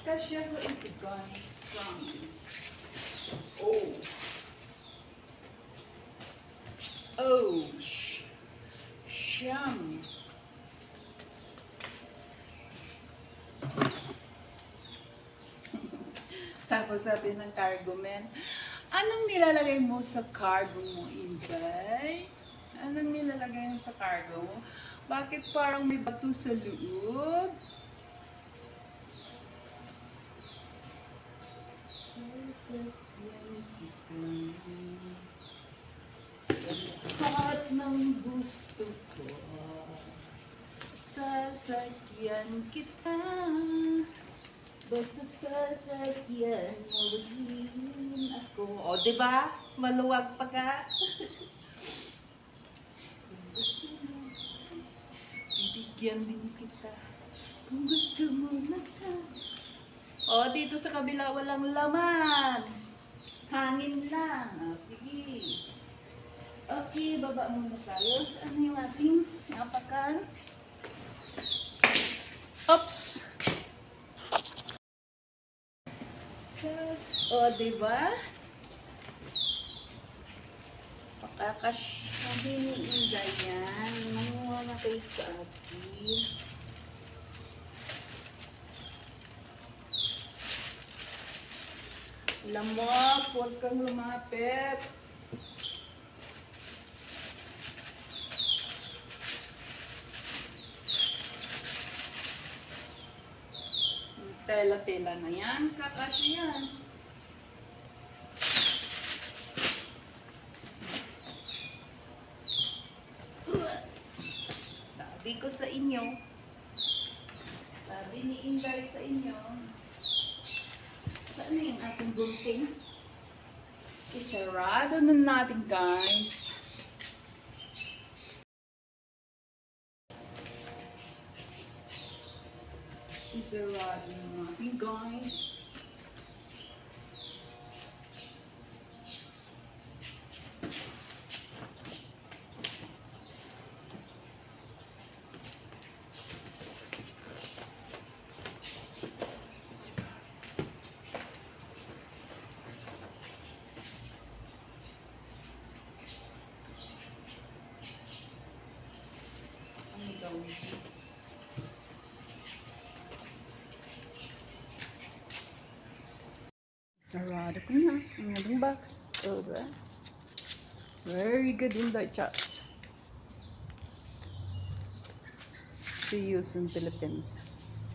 Kasya ko ito guys, promise. Oh. Oh, siyam. Tapos sabi ng cargo man, anong nilalagay mo sa cargo mo, Inday? Anong nilalagay mo sa cargo mo? Bakit parang may bato sa loob? Lahat ng gusto ko, sasakyan kita. Basta't sasakyan mo rin ako. O, diba? Maluwag pa ka. Gusto mo, bibigyan din kita. Kung gusto mo na ka. O, dito sa kabila walang laman. Hangin lang. O, sige. Okay, baba muna tayo. Saan yung ating apakan? Oops! O, diba? Pakakasyabi ni Inday yan. Manguha na kayo sa atin. Lamok, huwag kang lumapit. Tela-tela na yan. Kakasya yan. Sabi ko sa inyo. Sabi ni Inday sa inyo. Saan na yung ating gunting? Isarado na natin, guys. Isarado na natin, guys. Sarado ko na ang ating box. Diba? Very good in the chat. See you in Philippines.